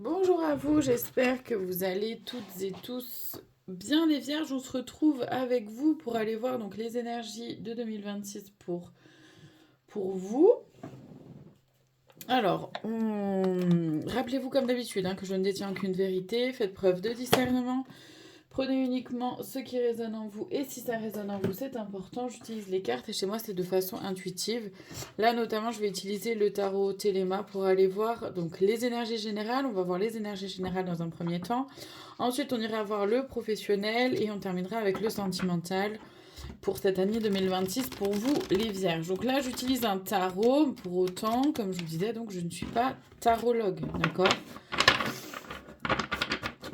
Bonjour à vous, j'espère que vous allez toutes et tous bien les vierges. On se retrouve avec vous pour aller voir donc les énergies de 2026 pour vous. Alors, rappelez-vous comme d'habitude que je ne détiens qu'une vérité, faites preuve de discernement. Prenez uniquement ce qui résonne en vous et si ça résonne en vous, c'est important. J'utilise les cartes et chez moi, c'est de façon intuitive. Là, notamment, je vais utiliser le tarot Téléma pour aller voir donc les énergies générales. On va voir les énergies générales dans un premier temps. Ensuite, on ira voir le professionnel et on terminera avec le sentimental pour cette année 2026 pour vous, les vierges. Donc là, j'utilise un tarot. Pour autant, comme je vous disais, donc je ne suis pas tarologue, d'accord?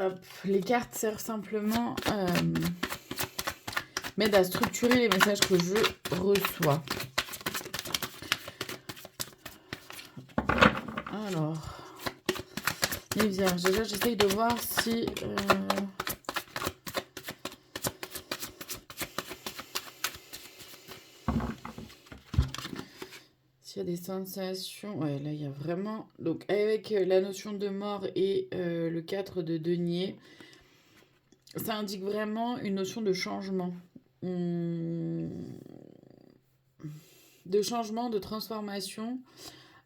Hop, les cartes servent simplement m'aident à structurer les messages que je reçois. Alors, les vierges, déjà j'essaye de voir si s'il y a des sensations. Ouais, là il y a vraiment. Donc, avec la notion de mort et le 4 de denier, ça indique vraiment une notion de changement. De changement, de transformation,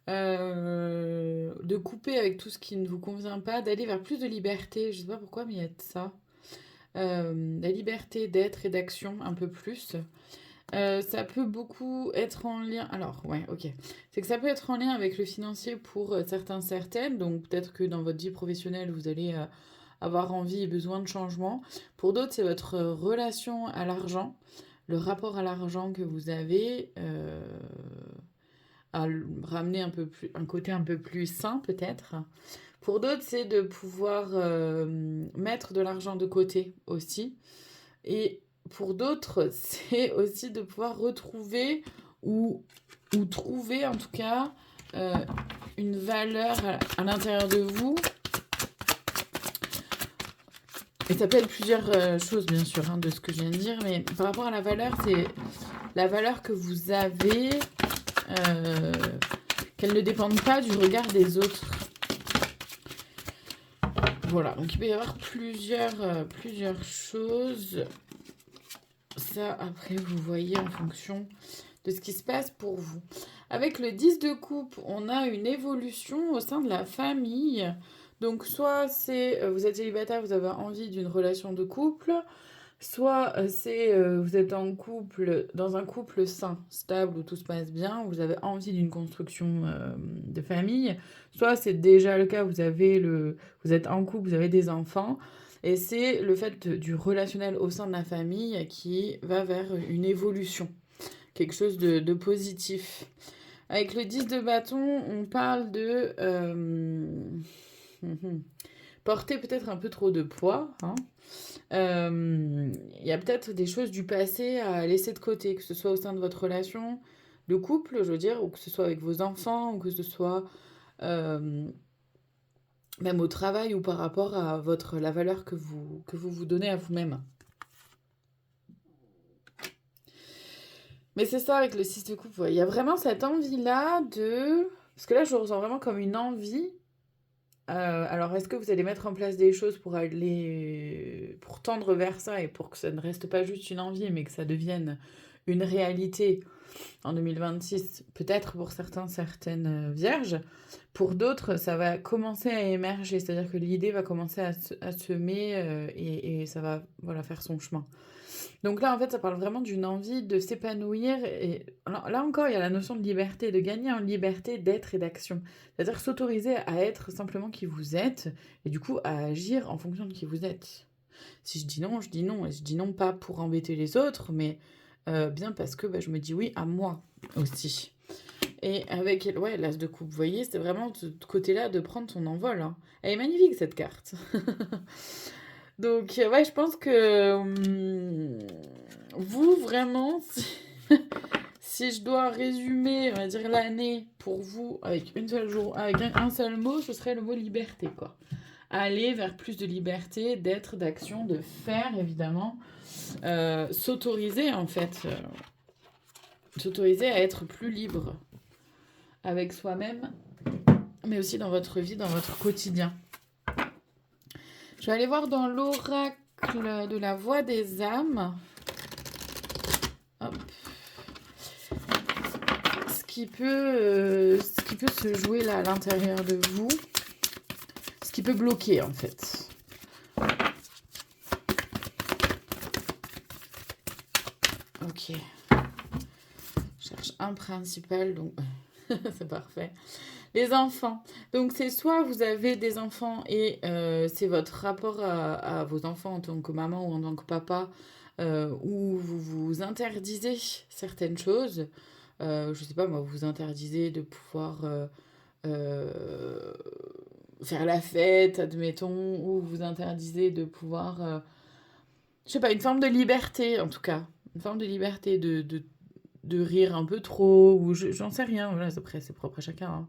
de couper avec tout ce qui ne vous convient pas, d'aller vers plus de liberté. Je sais pas pourquoi, mais il y a de ça. La liberté d'être et d'action un peu plus. Ça peut beaucoup être en lien. Alors, ouais, ok. C'est que ça peut être en lien avec le financier pour certains, certaines. Donc, peut-être que dans votre vie professionnelle, vous allez avoir envie et besoin de changement. Pour d'autres, c'est votre relation à l'argent, le rapport à l'argent que vous avez. À ramener un côté un peu plus sain peut-être. Pour d'autres, c'est de pouvoir mettre de l'argent de côté aussi. Et pour d'autres, c'est aussi de pouvoir retrouver ou trouver en tout cas euh, une valeur à l'intérieur de vous. Et ça peut être plusieurs choses, bien sûr, de ce que je viens de dire, mais par rapport à la valeur, c'est la valeur que vous avez, euh, qu'elle ne dépende pas du regard des autres. Voilà, donc il peut y avoir plusieurs choses. Ça, après, vous voyez en fonction de ce qui se passe pour vous. Avec le 10 de coupe, on a une évolution au sein de la famille. Donc, soit c'est vous êtes célibataire, vous avez envie d'une relation de couple, soit c'est vous êtes en couple, dans un couple sain, stable, où tout se passe bien, où vous avez envie d'une construction de famille, soit c'est déjà le cas, vous êtes en couple, vous avez des enfants, et c'est le fait du relationnel au sein de la famille qui va vers une évolution, quelque chose de positif. Avec le 10 de bâton, on parle de porter peut-être un peu trop de poids. Il y a peut-être des choses du passé à laisser de côté, que ce soit au sein de votre relation de couple, je veux dire, ou que ce soit avec vos enfants, ou que ce soit euh, même au travail ou par rapport à la valeur que vous donnez à vous-même. Mais c'est ça avec le 6 de coupe, ouais. Il y a vraiment cette envie-là de... Parce que là, je le ressens vraiment comme une envie. Alors, est-ce que vous allez mettre en place des choses pour tendre vers ça et pour que ça ne reste pas juste une envie, mais que ça devienne une réalité en 2026, peut-être pour certains, certaines vierges. Pour d'autres, ça va commencer à émerger, c'est-à-dire que l'idée va commencer à semer et ça va voilà, faire son chemin. Donc là, en fait, ça parle vraiment d'une envie de s'épanouir. Et alors, là encore, il y a la notion de liberté, de gagner en liberté d'être et d'action. C'est-à-dire s'autoriser à être simplement qui vous êtes et du coup à agir en fonction de qui vous êtes. Si je dis non, je dis non. Et je dis non pas pour embêter les autres, mais bien parce que je me dis oui à moi aussi. Et avec ouais, l'as de coupe, vous voyez, c'est vraiment ce côté-là de prendre son envol. Elle est magnifique cette carte. Donc, ouais, je pense que vous, vraiment, si je dois résumer, on va dire, l'année pour vous avec avec un seul mot, ce serait le mot liberté, quoi. Aller vers plus de liberté, d'être, d'action, de faire, évidemment. S'autoriser, en fait. S'autoriser à être plus libre avec soi-même, mais aussi dans votre vie, dans votre quotidien. Je vais aller voir dans l'oracle de la voix des âmes. Hop. Ce qui peut se jouer là à l'intérieur de vous. Ce qui peut bloquer en fait. Ok. Je cherche un principal, donc c'est parfait. Les enfants. Donc c'est soit vous avez des enfants et c'est votre rapport à vos enfants en tant que maman ou en tant que papa où vous vous interdisez certaines choses. Je sais pas, moi, vous vous interdisez de pouvoir euh, faire la fête, admettons, ou vous interdisez de pouvoir, je sais pas, une forme de liberté en tout cas. Une forme de liberté de rire un peu trop, ou j'en sais rien, voilà, après c'est propre à chacun, hein.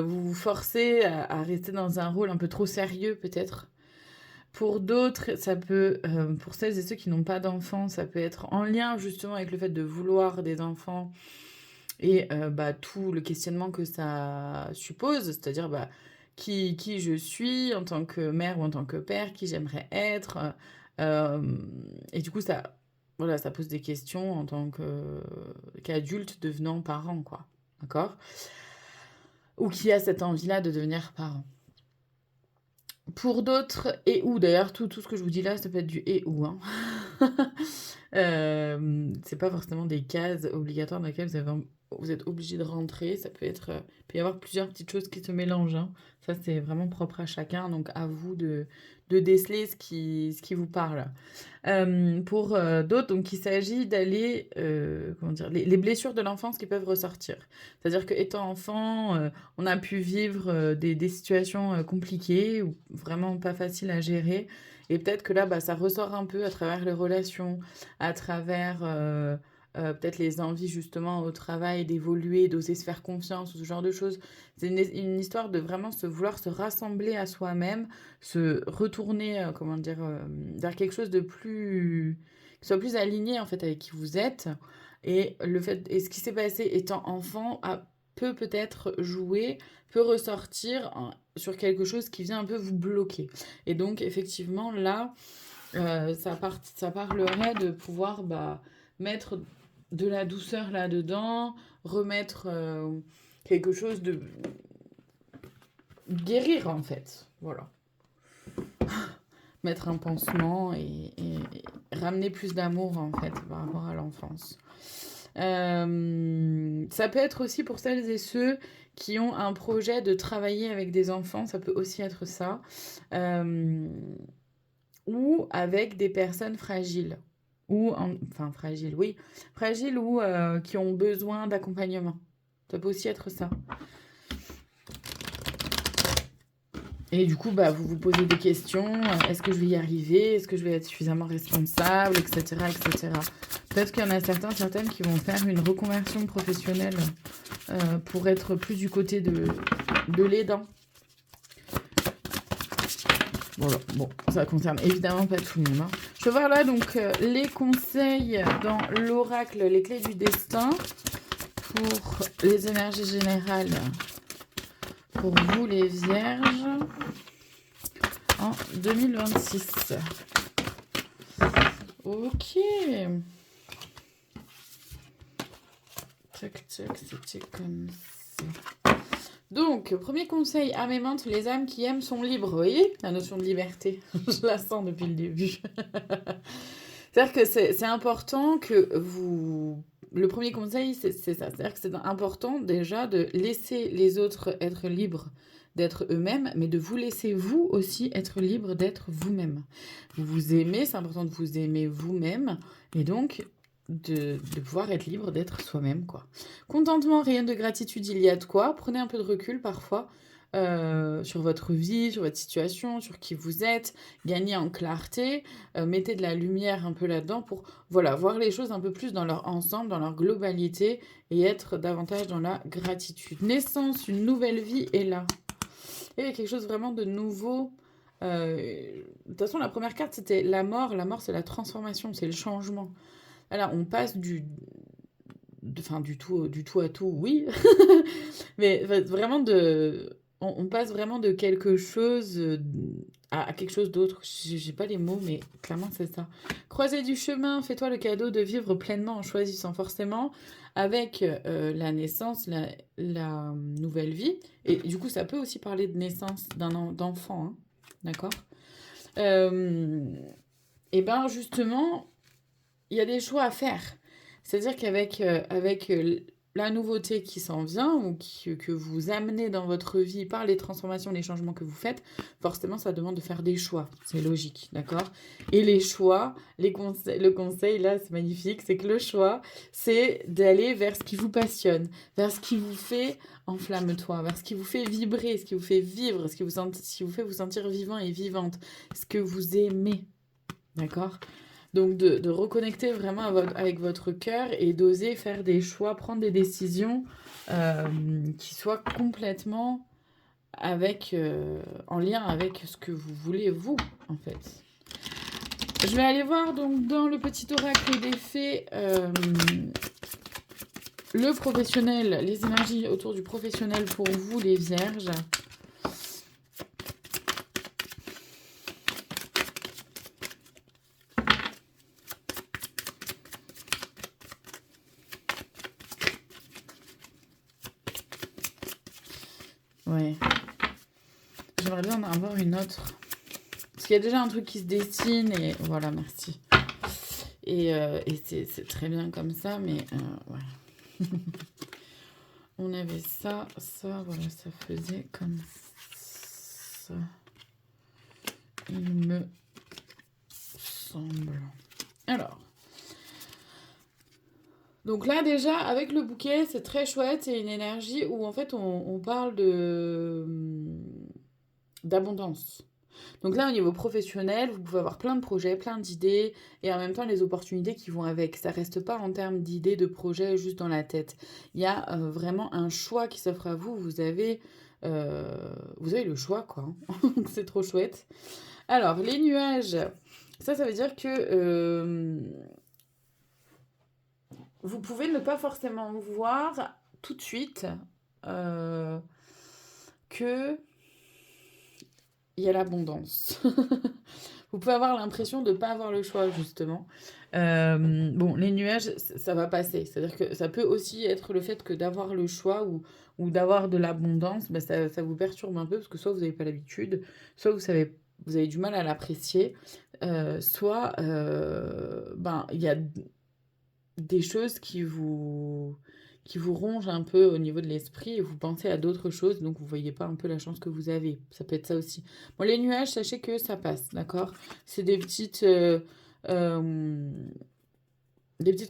Vous vous forcez à rester dans un rôle un peu trop sérieux peut-être. Pour d'autres, ça peut, pour celles et ceux qui n'ont pas d'enfants, ça peut être en lien justement avec le fait de vouloir des enfants et bah, tout le questionnement que ça suppose, c'est-à-dire bah, qui je suis en tant que mère ou en tant que père, qui j'aimerais être. Et du coup, ça, voilà, ça pose des questions en tant qu'adulte devenant parent, quoi. D'accord? Ou qui a cette envie-là de devenir parent. Pour d'autres, et ou d'ailleurs, tout ce que je vous dis là, ça peut être du et ou, hein. C'est pas forcément des cases obligatoires dans lesquelles vous êtes obligé de rentrer. Ça peut être, il peut y avoir plusieurs petites choses qui se mélangent, hein. Ça, c'est vraiment propre à chacun. Donc, à vous de déceler ce qui vous parle. Pour d'autres, donc, il s'agit d'aller, comment dire, les blessures de l'enfance qui peuvent ressortir. C'est-à-dire qu'étant enfant, on a pu vivre des situations compliquées ou vraiment pas faciles à gérer. Et peut-être que là, bah, ça ressort un peu à travers les relations, à travers peut-être les envies justement au travail d'évoluer, d'oser se faire confiance ou ce genre de choses. C'est une histoire de vraiment vouloir se rassembler à soi-même, se retourner, comment dire, vers quelque chose de plus, qui soit plus aligné en fait avec qui vous êtes. Et ce qui s'est passé étant enfant peut peut-être jouer, peut ressortir sur quelque chose qui vient un peu vous bloquer. Et donc, effectivement, là, ça parlerait de pouvoir bah, mettre de la douceur là-dedans, remettre quelque chose de guérir, en fait. Voilà. Mettre un pansement et ramener plus d'amour, en fait, par rapport à l'enfance. Ça peut être aussi pour celles et ceux qui ont un projet de travailler avec des enfants, ça peut aussi être ça. Ou avec des personnes fragiles. Enfin, fragiles, oui. Fragiles ou qui ont besoin d'accompagnement. Ça peut aussi être ça. Et du coup, bah, vous vous posez des questions. Est-ce que je vais y arriver? Est-ce que je vais être suffisamment responsable? Etc. etc. Peut-être qu'il y en a certaines qui vont faire une reconversion professionnelle pour être plus du côté de l'aidant. Voilà, bon, ça concerne évidemment pas tout le monde, hein. Je vais voir là donc les conseils dans l'oracle, les clés du destin pour les énergies générales pour vous les vierges en 2026. Ok. Tac, tac, c'était comme ça. Donc, premier conseil à mes mains, les âmes qui aiment sont libres. Vous voyez la notion de liberté? Je la sens depuis le début. C'est-à-dire que c'est important que vous... Le premier conseil, c'est ça. C'est-à-dire que c'est important déjà de laisser les autres être libres d'être eux-mêmes, mais de vous laisser vous aussi être libre d'être vous-même. Vous vous aimez, c'est important de vous aimer vous-même, et donc de pouvoir être libre d'être soi-même, quoi. Contentement, rien de gratitude, il y a de quoi. Prenez un peu de recul parfois sur votre vie, sur votre situation, sur qui vous êtes. Gagnez en clarté, mettez de la lumière un peu là-dedans pour voilà, voir les choses un peu plus dans leur ensemble, dans leur globalité et être davantage dans la gratitude. Naissance, une nouvelle vie est là. Il y a quelque chose vraiment de nouveau. De toute façon, la première carte, c'était la mort. La mort, c'est la transformation, c'est le changement. Alors, on passe du tout à tout, oui. Mais vraiment, on passe vraiment de quelque chose à quelque chose d'autre. J'ai pas les mots, mais clairement, c'est ça. Croisée du chemin, fais-toi le cadeau de vivre pleinement en choisissant forcément avec la naissance, la nouvelle vie. Et du coup, ça peut aussi parler de naissance d'enfant, hein, d'accord? Et ben justement, il y a des choix à faire. C'est-à-dire qu'avec la nouveauté qui s'en vient ou que vous amenez dans votre vie par les transformations, les changements que vous faites, forcément, ça demande de faire des choix. C'est logique, d'accord? Et les choix, le conseil, là, c'est magnifique, c'est que le choix, c'est d'aller vers ce qui vous passionne, vers ce qui vous fait enflamme-toi, vers ce qui vous fait vibrer, ce qui vous fait vivre, ce qui vous fait vous sentir vivant et vivante, ce que vous aimez, d'accord? Donc de reconnecter vraiment avec votre cœur et d'oser faire des choix, prendre des décisions qui soient complètement en lien avec ce que vous voulez, vous, en fait. Je vais aller voir donc dans le petit oracle des fées le professionnel, les énergies autour du professionnel pour vous, les vierges. Ouais. J'aimerais bien en avoir une autre. Parce qu'il y a déjà un truc qui se dessine et voilà, merci. Et c'est très bien comme ça, mais ouais. On avait ça, voilà, ça faisait comme ça. Il me semble. Alors. Donc là déjà, avec le bouquet, c'est très chouette. C'est une énergie où en fait on parle d'abondance. Donc là, au niveau professionnel, vous pouvez avoir plein de projets, plein d'idées, et en même temps les opportunités qui vont avec. Ça reste pas en termes d'idées, de projets juste dans la tête. Il y a vraiment un choix qui s'offre à vous. Vous avez le choix, quoi. C'est trop chouette. Alors, les nuages, ça veut dire que vous pouvez ne pas forcément voir tout de suite que il y a l'abondance. Vous pouvez avoir l'impression de ne pas avoir le choix, justement. Bon, les nuages, ça va passer. C'est-à-dire que ça peut aussi être le fait que d'avoir le choix ou d'avoir de l'abondance, bah, ça vous perturbe un peu parce que soit vous n'avez pas l'habitude, soit vous avez du mal à l'apprécier, soit ben, il y a des choses qui vous rongent un peu au niveau de l'esprit et vous pensez à d'autres choses, donc vous voyez pas un peu la chance que vous avez. Ça peut être ça aussi. Bon, les nuages, sachez que ça passe, d'accord? C'est des petites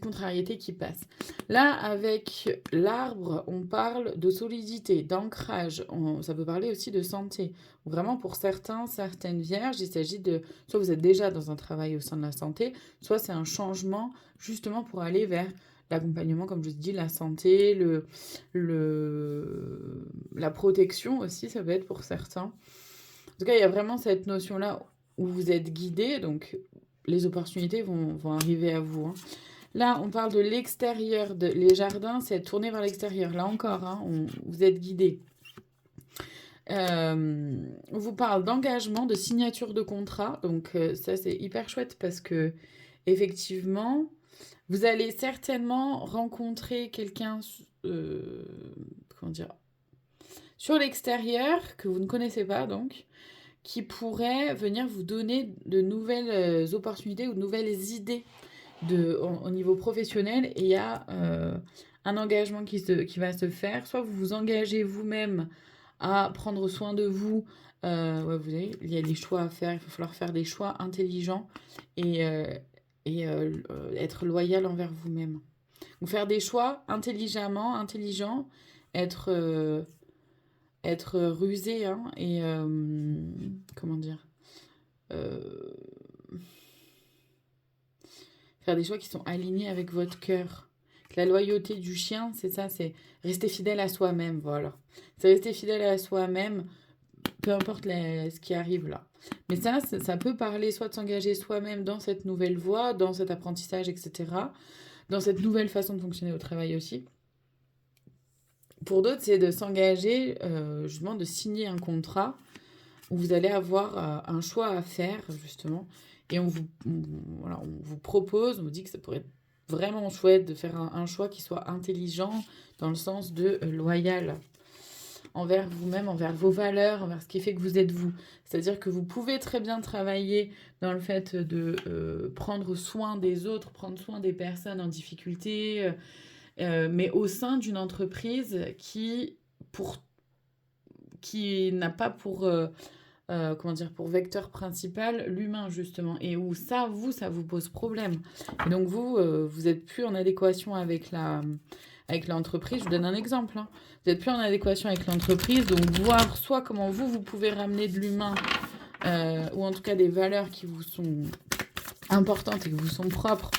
contrariétés qui passent. Là, avec l'arbre, on parle de solidité, d'ancrage. Ça peut parler aussi de santé. Vraiment, pour certaines vierges, il s'agit de... Soit vous êtes déjà dans un travail au sein de la santé, soit c'est un changement justement pour aller vers l'accompagnement, comme je dis, la santé, la protection aussi, ça peut être pour certains. En tout cas, il y a vraiment cette notion-là où vous êtes guidé, donc les opportunités vont arriver à vous, hein. Là, on parle de l'extérieur. Les jardins, c'est tourner vers l'extérieur. Là encore, hein, vous êtes guidé. On vous parle d'engagement, de signature de contrat. Donc ça, c'est hyper chouette parce que effectivement, vous allez certainement rencontrer quelqu'un, comment dire, sur l'extérieur que vous ne connaissez pas, donc, qui pourrait venir vous donner de nouvelles opportunités ou de nouvelles idées au niveau professionnel. Et il y a un engagement qui va se faire. Soit vous vous engagez vous-même à prendre soin de vous. Ouais, vous voyez, il y a des choix à faire. Il va falloir faire des choix intelligents et être loyal envers vous-même. Donc faire des choix intelligents, être rusé, hein, et comment dire, euh, faire des choix qui sont alignés avec votre cœur. La loyauté du chien, c'est ça, c'est rester fidèle à soi-même, voilà. C'est rester fidèle à soi-même, peu importe ce qui arrive là. Mais ça peut parler soit de s'engager soi-même dans cette nouvelle voie, dans cet apprentissage, etc. Dans cette nouvelle façon de fonctionner au travail aussi. Pour d'autres, c'est de s'engager, justement, de signer un contrat où vous allez avoir un choix à faire, justement. Et voilà, on vous propose, on vous dit que ça pourrait être vraiment chouette de faire un choix qui soit intelligent dans le sens de loyal envers vous-même, envers vos valeurs, envers ce qui fait que vous êtes vous. C'est-à-dire que vous pouvez très bien travailler dans le fait de prendre soin des autres, prendre soin des personnes en difficulté, mais au sein d'une entreprise pour, qui n'a pas comment dire, pour vecteur principal l'humain, justement, et où ça vous pose problème. Et donc vous n'êtes plus en adéquation avec l'entreprise. Je vous donne un exemple, hein. Vous n'êtes plus en adéquation avec l'entreprise, donc voir soit comment vous pouvez ramener de l'humain, ou en tout cas des valeurs qui vous sont importantes et qui vous sont propres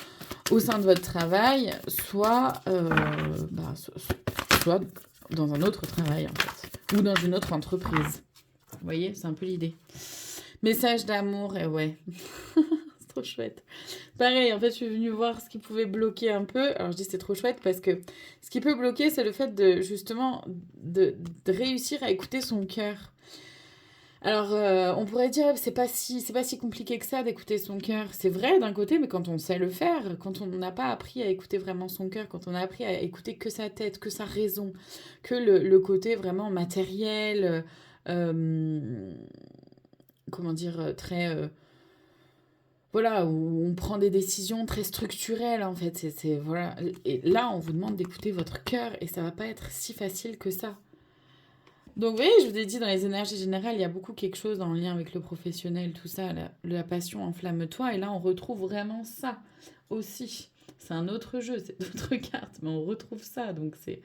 au sein de votre travail, soit dans un autre travail, en fait, ou dans une autre entreprise. Vous voyez, c'est un peu l'idée. Message d'amour, et ouais. C'est trop chouette. Pareil, en fait, je suis venue voir ce qui pouvait bloquer un peu. Alors, je dis c'est trop chouette parce que ce qui peut bloquer, c'est le fait de, justement, de réussir à écouter son cœur. Alors, on pourrait dire, c'est pas si compliqué que ça d'écouter son cœur. C'est vrai d'un côté, mais quand on sait le faire, quand on n'a pas appris à écouter vraiment son cœur, quand on a appris à écouter que sa tête, que sa raison, que le côté vraiment matériel, comment dire, très... voilà, où on prend des décisions très structurelles, en fait. Voilà. Et là, on vous demande d'écouter votre cœur, et ça va pas être si facile que ça. Donc, vous voyez, je vous ai dit, dans les énergies générales, il y a beaucoup quelque chose en lien avec le professionnel, tout ça, la passion, enflamme-toi. Et là, on retrouve vraiment ça aussi. C'est un autre jeu, c'est d'autres cartes, mais on retrouve ça. Donc, c'est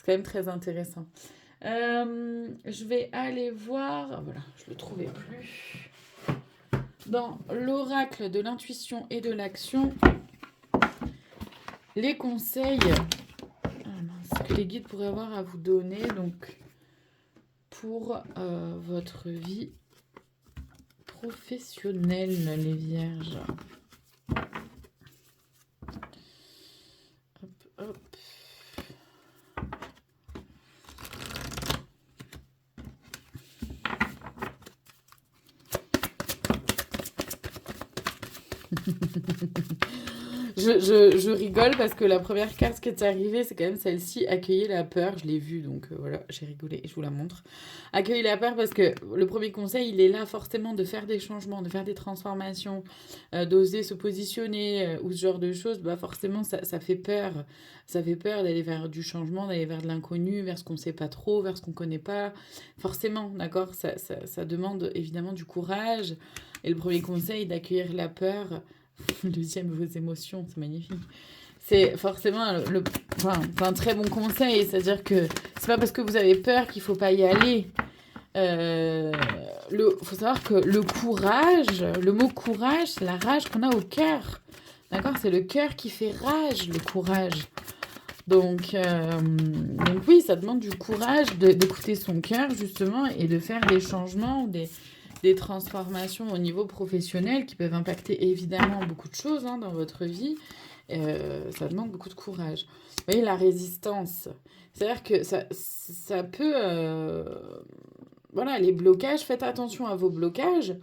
quand même très intéressant. Je vais aller voir. Ah, voilà, je ne le trouvais plus. Dans l'oracle de l'intuition et de l'action, les conseils que les guides pourraient avoir à vous donner. Donc, pour votre vie professionnelle, les vierges. Hop, hop. Je rigole parce que la première carte qui est arrivée, c'est quand même celle-ci, accueillir la peur. Je l'ai vue, donc voilà, j'ai rigolé et je vous la montre. Accueillir la peur parce que le premier conseil, il est là forcément de faire des changements, de faire des transformations, d'oser se positionner ou ce genre de choses. Bah forcément, ça fait peur. Ça fait peur d'aller vers du changement, d'aller vers de l'inconnu, vers ce qu'on ne sait pas trop, vers ce qu'on ne connaît pas. Forcément, d'accord, ça demande évidemment du courage. Et le premier conseil, d'accueillir la peur. Le deuxième, vos émotions, c'est magnifique. C'est forcément un très bon conseil. C'est-à-dire que c'est pas parce que vous avez peur qu'il faut pas y aller. Faut savoir que le courage, le mot courage, c'est la rage qu'on a au cœur. D'accord? C'est le cœur qui fait rage, le courage. Donc oui, ça demande du courage d'écouter son cœur, justement, et de faire des changements ou des transformations au niveau professionnel qui peuvent impacter évidemment beaucoup de choses dans votre vie. Ça demande beaucoup de courage. Vous voyez, la résistance. C'est-à-dire que ça peut... voilà, les blocages, faites attention à vos blocages,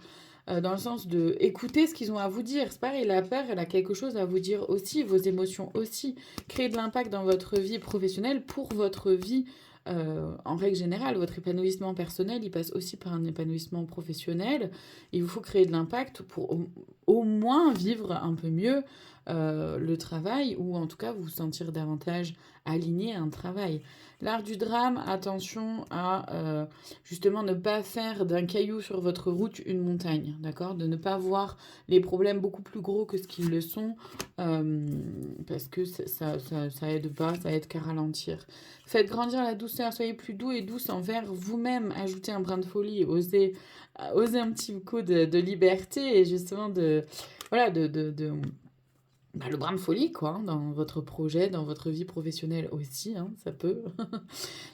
dans le sens de écouter ce qu'ils ont à vous dire. C'est pareil, la peur, elle a quelque chose à vous dire aussi, vos émotions aussi. Créer de l'impact dans votre vie professionnelle pour votre vie en règle générale. Votre épanouissement personnel, il passe aussi par un épanouissement professionnel. Il vous faut créer de l'impact pour au moins vivre un peu mieux le travail, ou en tout cas vous sentir davantage aligné à un travail. L'art du drame, attention à justement ne pas faire d'un caillou sur votre route une montagne, d'accord? De ne pas voir les problèmes beaucoup plus gros que ce qu'ils le sont, parce que ça aide pas, ça aide qu'à ralentir. Faites grandir la douceur, soyez plus doux et douce envers vous-même, ajoutez un brin de folie, osez un petit coup de liberté, et justement voilà, le brin de folie, quoi, dans votre projet, dans votre vie professionnelle aussi, ça peut.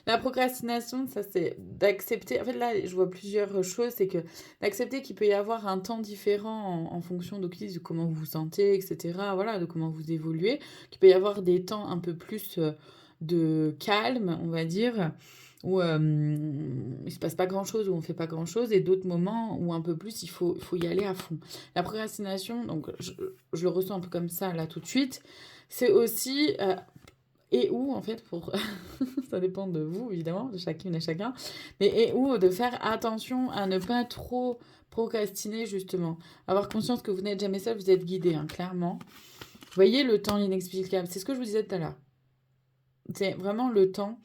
La procrastination, ça c'est d'accepter. En fait, là, je vois plusieurs choses. C'est que d'accepter qu'il peut y avoir un temps différent en fonction de comment vous vous sentez, etc. Voilà, de comment vous évoluez. Qu'il peut y avoir des temps un peu plus de calme, on va dire, où il se passe pas grand-chose, où on fait pas grand-chose, et d'autres moments où un peu plus, il faut y aller à fond. La procrastination, donc je le ressens un peu comme ça là tout de suite, c'est aussi et où en fait pour ça dépend de vous évidemment, de chacune et chacun, mais et où de faire attention à ne pas trop procrastiner justement, avoir conscience que vous n'êtes jamais seul, vous êtes guidé, hein, clairement. Voyez le temps inexplicable, c'est ce que je vous disais tout à l'heure. C'est vraiment le temps,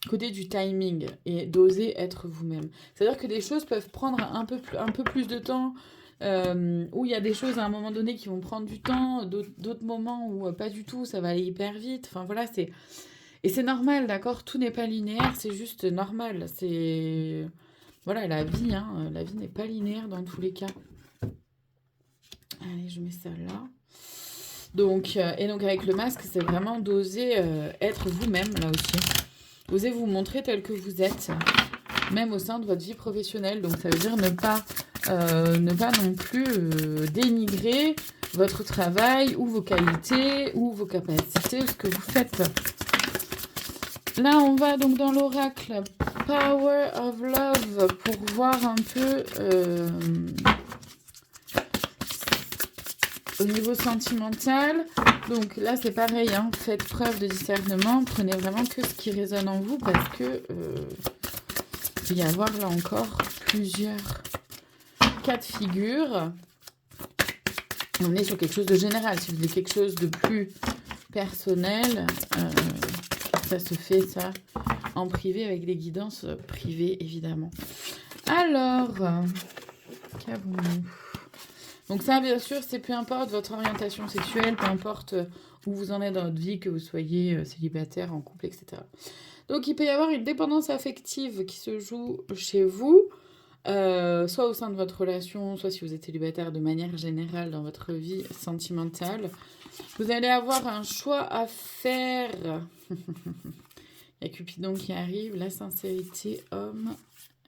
côté du timing et d'oser être vous-même. C'est-à-dire que des choses peuvent prendre un peu plus de temps, où il y a des choses à un moment donné qui vont prendre du temps, d'autres moments où pas du tout, ça va aller hyper vite. Enfin voilà, c'est... Et c'est normal, d'accord? Tout n'est pas linéaire, c'est juste normal. C'est... Voilà, la vie, hein, la vie n'est pas linéaire dans tous les cas. Allez, je mets ça là. Donc, et donc avec le masque, c'est vraiment d'oser être vous-même, là aussi. Osez vous montrer tel que vous êtes, même au sein de votre vie professionnelle. Donc ça veut dire ne pas non plus dénigrer votre travail ou vos qualités ou vos capacités, ce que vous faites. Là, on va donc dans l'oracle Power of Love pour voir un peu au niveau sentimental. Donc là, c'est pareil, hein, faites preuve de discernement, prenez vraiment que ce qui résonne en vous parce que il va y avoir là encore plusieurs cas de figure. On est sur quelque chose de général. Si vous voulez quelque chose de plus personnel, ça se fait ça en privé avec des guidances privées évidemment. Alors, qu'avons-nous ? Donc ça, bien sûr, c'est peu importe votre orientation sexuelle, peu importe où vous en êtes dans votre vie, que vous soyez célibataire, en couple, etc. Donc il peut y avoir une dépendance affective qui se joue chez vous, soit au sein de votre relation, soit si vous êtes célibataire de manière générale dans votre vie sentimentale. Vous allez avoir un choix à faire. Il y a Cupidon qui arrive, la sincérité, homme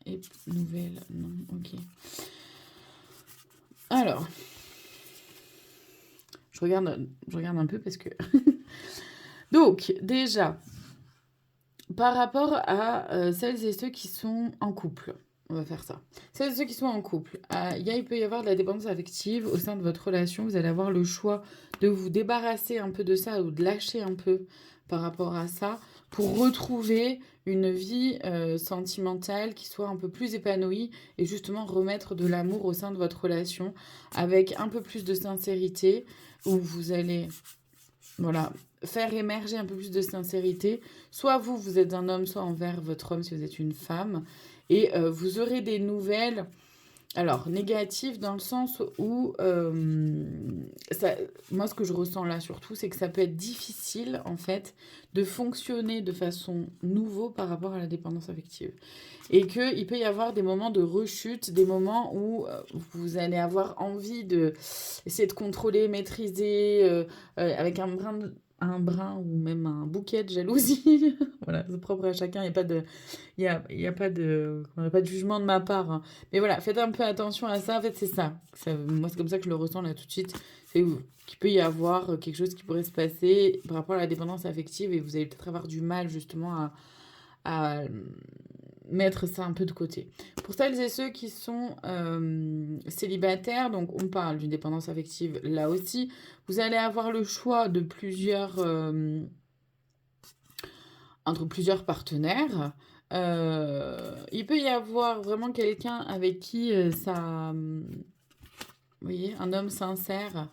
et nouvelle. Non, ok. Alors, je regarde un peu parce que... Donc, déjà, par rapport à celles et ceux qui sont en couple, on va faire ça. Celles et ceux qui sont en couple, il peut y avoir de la dépendance affective au sein de votre relation. Vous allez avoir le choix de vous débarrasser un peu de ça ou de lâcher un peu par rapport à ça pour retrouver une vie sentimentale qui soit un peu plus épanouie et justement remettre de l'amour au sein de votre relation avec un peu plus de sincérité où vous allez faire émerger un peu plus de sincérité. Soit vous êtes un homme, soit envers votre homme si vous êtes une femme. Et vous aurez des nouvelles... Alors, négatives dans le sens où, moi, ce que je ressens là surtout, c'est que ça peut être difficile, en fait, de fonctionner de façon nouveau par rapport à la dépendance affective. Et qu'il peut y avoir des moments de rechute, des moments où vous allez avoir envie d'essayer de contrôler, maîtriser, avec un brin ou même un bouquet de jalousie. Voilà, c'est propre à chacun, il n'y a pas de... Il y a pas de jugement de ma part, hein. Mais voilà, faites un peu attention à ça. En fait, c'est ça. Moi, c'est comme ça que je le ressens là tout de suite. C'est qu'il peut y avoir quelque chose qui pourrait se passer par rapport à la dépendance affective et vous allez peut-être avoir du mal justement à mettre ça un peu de côté. Pour celles et ceux qui sont célibataires, donc on parle d'une dépendance affective là aussi, vous allez avoir le choix de entre plusieurs partenaires. Il peut y avoir vraiment quelqu'un avec qui vous voyez, un homme sincère.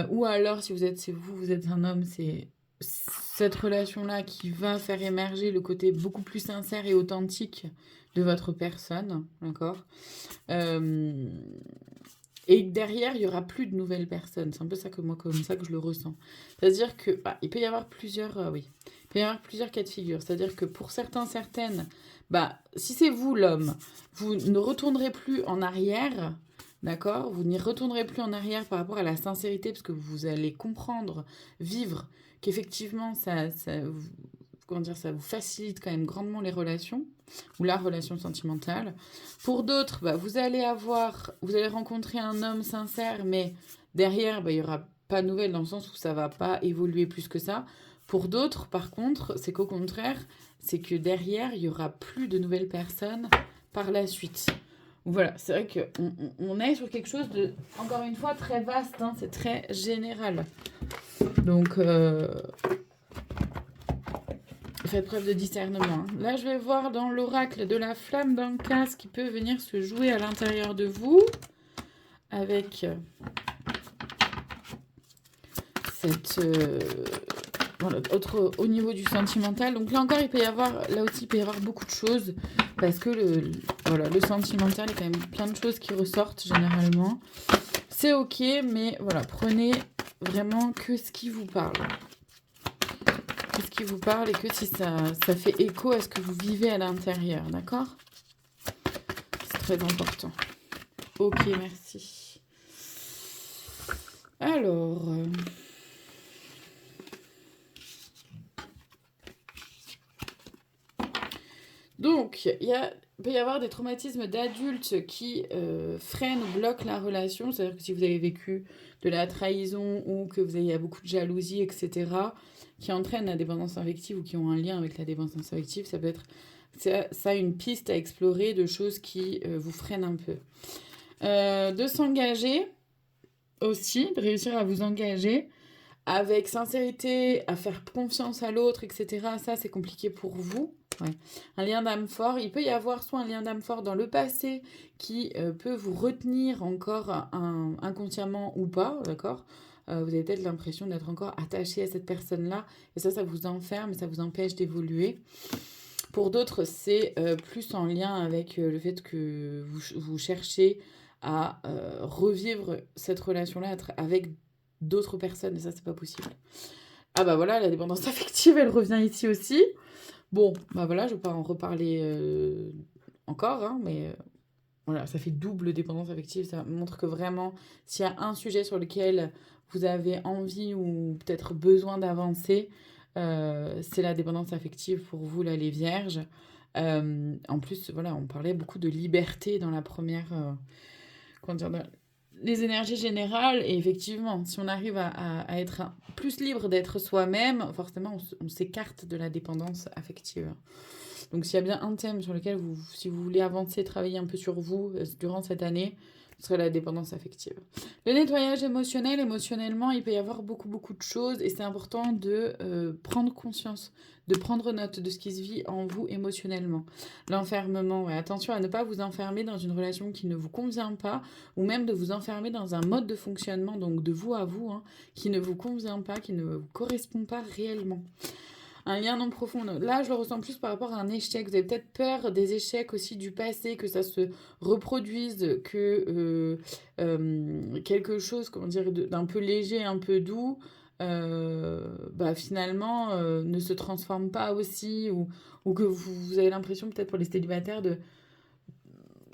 Ou alors, si vous êtes un homme, c'est cette relation-là qui va faire émerger le côté beaucoup plus sincère et authentique de votre personne, d'accord? Et derrière, il y aura plus de nouvelles personnes. C'est un peu ça comme ça que je le ressens. C'est-à-dire que il peut y avoir plusieurs, oui, il peut y avoir plusieurs cas de figure. C'est-à-dire que pour certaines, si c'est vous l'homme, vous ne retournerez plus en arrière. D'accord? Vous n'y retournerez plus en arrière par rapport à la sincérité, parce que vous allez comprendre, vivre, qu'effectivement, ça vous facilite quand même grandement les relations, ou la relation sentimentale. Pour d'autres, vous allez rencontrer un homme sincère, mais derrière, il n'y aura pas de nouvelles dans le sens où ça ne va pas évoluer plus que ça. Pour d'autres, par contre, c'est qu'au contraire, c'est que derrière, il y aura plus de nouvelles personnes par la suite. Voilà, c'est vrai qu'on est sur quelque chose de, encore une fois, très vaste, hein, c'est très général. Donc, faites preuve de discernement. Hein. Là, je vais voir dans l'oracle de la flamme d'Anka ce qui peut venir se jouer à l'intérieur de vous avec cette... voilà, au niveau du sentimental. Donc là encore, là aussi, il peut y avoir beaucoup de choses parce que le sentimental, il y a quand même plein de choses qui ressortent généralement. C'est ok, mais voilà, prenez vraiment que ce qui vous parle. Que ce qui vous parle et que si ça fait écho à ce que vous vivez à l'intérieur, d'accord? C'est très important. Ok, merci. Alors... Donc, il peut y avoir des traumatismes d'adultes qui freinent ou bloquent la relation. C'est-à-dire que si vous avez vécu de la trahison ou que vous avez beaucoup de jalousie, etc., qui entraînent la dépendance affective ou qui ont un lien avec la dépendance affective, ça peut être ça une piste à explorer de choses qui vous freinent un peu. De s'engager aussi, de réussir à vous engager avec sincérité, à faire confiance à l'autre, etc. Ça, c'est compliqué pour vous. Ouais. Un lien d'âme fort, il peut y avoir soit un lien d'âme fort dans le passé qui peut vous retenir encore inconsciemment ou pas, d'accord. Vous avez peut-être l'impression d'être encore attaché à cette personne-là, et ça vous enferme, et ça vous empêche d'évoluer. Pour d'autres, c'est plus en lien avec le fait que vous cherchez à revivre cette relation-là avec d'autres personnes, et ça, c'est pas possible. Ah bah voilà, la dépendance affective, elle revient ici aussi. Bon, bah voilà, je vais pas en reparler encore, hein, mais voilà, ça fait double dépendance affective. Ça montre que vraiment, s'il y a un sujet sur lequel vous avez envie ou peut-être besoin d'avancer, c'est la dépendance affective pour vous, là, les vierges. En plus, voilà, on parlait beaucoup de liberté dans la première... comment dire, dans les énergies générales. Et effectivement, si on arrive à être plus libre d'être soi-même, forcément, on s'écarte de la dépendance affective. Donc s'il y a bien un thème sur lequel si vous voulez avancer, travailler un peu sur vous durant cette année, ce serait la dépendance affective. Le nettoyage émotionnel, émotionnellement, il peut y avoir beaucoup de choses et c'est important de prendre conscience, de prendre note de ce qui se vit en vous émotionnellement. L'enfermement, ouais, attention à ne pas vous enfermer dans une relation qui ne vous convient pas ou même de vous enfermer dans un mode de fonctionnement, donc de vous à vous, hein, qui ne vous convient pas, qui ne vous correspond pas réellement. Un lien non profond. Là, je le ressens plus par rapport à un échec. Vous avez peut-être peur des échecs aussi du passé, que ça se reproduise, que quelque chose, comment dire, d'un peu léger, un peu doux, finalement, ne se transforme pas aussi, ou que vous avez l'impression, peut-être pour les célibataires,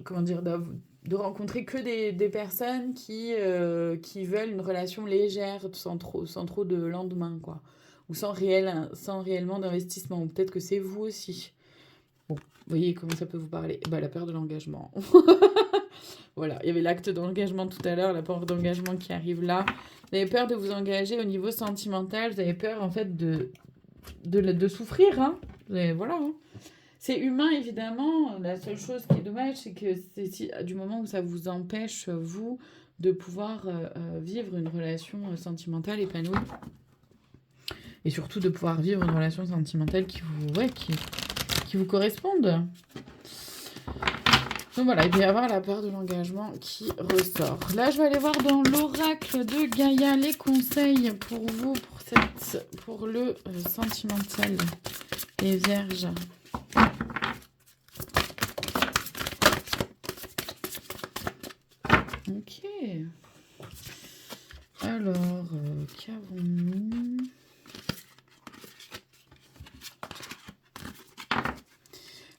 comment dire, de rencontrer que des personnes qui veulent une relation légère, sans trop de lendemain, quoi. Ou sans réellement d'investissement. Ou peut-être que c'est vous aussi. Bon, vous voyez comment ça peut vous parler. Bah, la peur de l'engagement. Voilà, il y avait l'acte d'engagement tout à l'heure, la peur d'engagement qui arrive là. Vous avez peur de vous engager au niveau sentimental. Vous avez peur, en fait, de souffrir, hein. Voilà, hein. C'est humain, évidemment. La seule chose qui est dommage, c'est que du moment où ça vous empêche, vous, de pouvoir vivre une relation sentimentale épanouie. Et surtout de pouvoir vivre une relation sentimentale qui vous corresponde. Donc voilà, il peut y avoir la peur de l'engagement qui ressort. Là, je vais aller voir dans l'oracle de Gaïa les conseils pour vous, pour le sentimental, les vierges. Ok. Alors, qu'avons-nous ?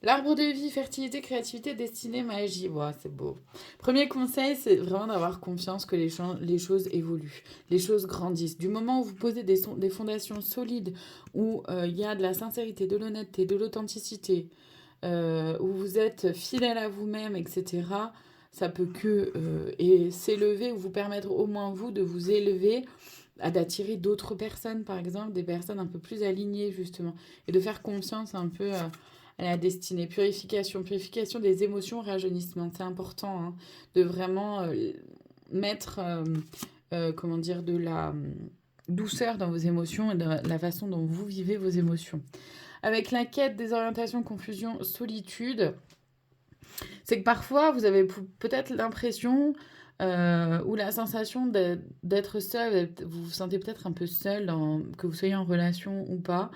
L'arbre de vie, fertilité, créativité, destinée, magie. Wow, c'est beau. Premier conseil, c'est vraiment d'avoir confiance que les choses évoluent, les choses grandissent. Du moment où vous posez des fondations solides, où il y a de la sincérité, de l'honnêteté, de l'authenticité, où vous êtes fidèle à vous-même, etc., ça peut s'élever ou vous permettre au moins vous de vous élever d'attirer d'autres personnes, par exemple, des personnes un peu plus alignées, justement, et de faire confiance un peu à la destinée. Purification des émotions, rajeunissement. C'est important hein, de vraiment mettre, comment dire, de la douceur dans vos émotions et de la façon dont vous vivez vos émotions. Avec la quête, désorientation, confusion, solitude, c'est que parfois vous avez peut-être l'impression ou la sensation d'être seul, vous vous sentez peut-être un peu seul, que vous soyez en relation ou pas.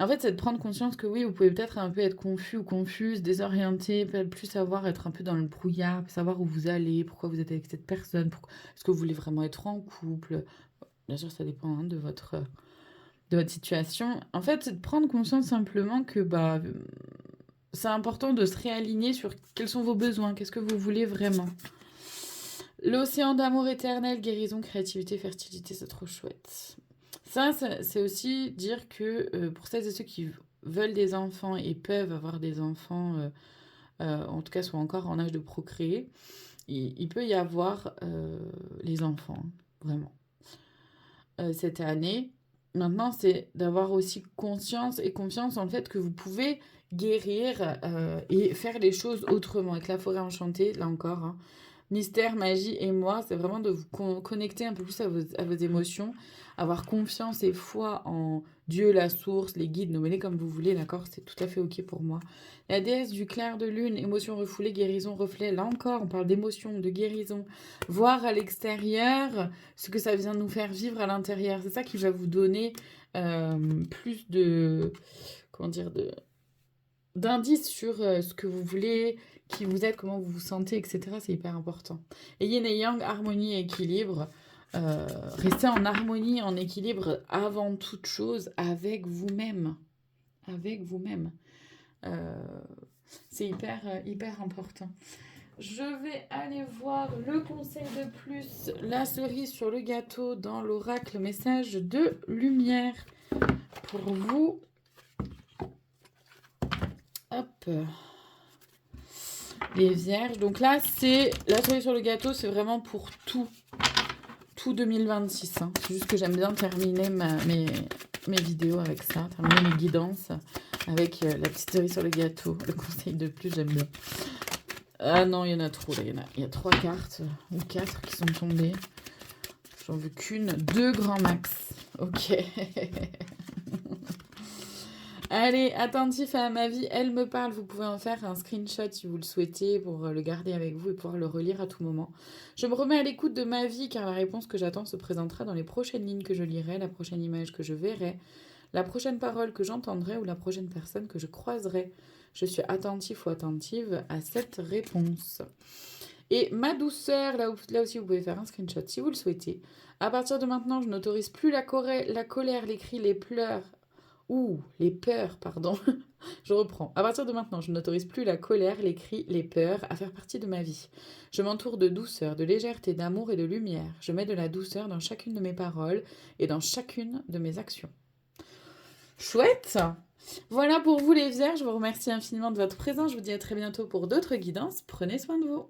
En fait, c'est de prendre conscience que oui, vous pouvez peut-être un peu être confus ou confuse, désorienté, peut-être plus savoir, être un peu dans le brouillard, savoir où vous allez, pourquoi vous êtes avec cette personne, est-ce que vous voulez vraiment être en couple. Bien sûr, ça dépend hein, de votre situation. En fait, c'est de prendre conscience simplement que bah, c'est important de se réaligner sur quels sont vos besoins, qu'est-ce que vous voulez vraiment. L'océan d'amour éternel, guérison, créativité, fertilité, c'est trop chouette. Ça, c'est aussi dire que pour celles et ceux qui veulent des enfants et peuvent avoir des enfants, en tout cas sont encore en âge de procréer, il peut y avoir les enfants, vraiment, cette année. Maintenant, c'est d'avoir aussi conscience et confiance en le fait que vous pouvez guérir et faire les choses autrement. Avec la forêt enchantée, là encore, hein, mystère, magie et moi, c'est vraiment de vous connecter un peu plus à vos émotions, avoir confiance et foi en Dieu, la source, les guides, nommez-les comme vous voulez, d'accord? C'est tout à fait ok pour moi. La déesse du clair de lune, émotion refoulée, guérison, reflet, là encore, on parle d'émotion, de guérison. Voir à l'extérieur ce que ça vient nous faire vivre à l'intérieur. C'est ça qui va vous donner plus de, comment dire, d'indices sur ce que vous voulez, qui vous êtes, comment vous vous sentez, etc. C'est hyper important. Et yin et yang, harmonie et équilibre. Restez en harmonie, en équilibre avant toute chose avec vous-même. Avec vous-même. C'est hyper important. Je vais aller voir le conseil de plus, la cerise sur le gâteau dans l'oracle message de lumière pour vous. Hop. Les vierges. Donc là, c'est la cerise sur le gâteau, c'est vraiment pour tout 2026. Hein. C'est juste que j'aime bien terminer mes vidéos avec ça, terminer mes guidances avec la petite cerise sur le gâteau. Le conseil de plus, j'aime bien. Ah non, il y en a trop là. Il y a 3 cartes ou 4 qui sont tombées. J'en veux qu'une, 2 grands max. Ok. Allez, attentif à ma vie, elle me parle. Vous pouvez en faire un screenshot si vous le souhaitez pour le garder avec vous et pouvoir le relire à tout moment. Je me remets à l'écoute de ma vie car la réponse que j'attends se présentera dans les prochaines lignes que je lirai, la prochaine image que je verrai, la prochaine parole que j'entendrai ou la prochaine personne que je croiserai. Je suis attentif ou attentive à cette réponse. Et ma douceur, là aussi vous pouvez faire un screenshot si vous le souhaitez. À partir de maintenant, je n'autorise plus la colère, les cris, les pleurs. Les peurs, pardon. Je reprends. À partir de maintenant, je n'autorise plus la colère, les cris, les peurs à faire partie de ma vie. Je m'entoure de douceur, de légèreté, d'amour et de lumière. Je mets de la douceur dans chacune de mes paroles et dans chacune de mes actions. Chouette! Voilà pour vous les vierges. Je vous remercie infiniment de votre présence. Je vous dis à très bientôt pour d'autres guidances. Prenez soin de vous.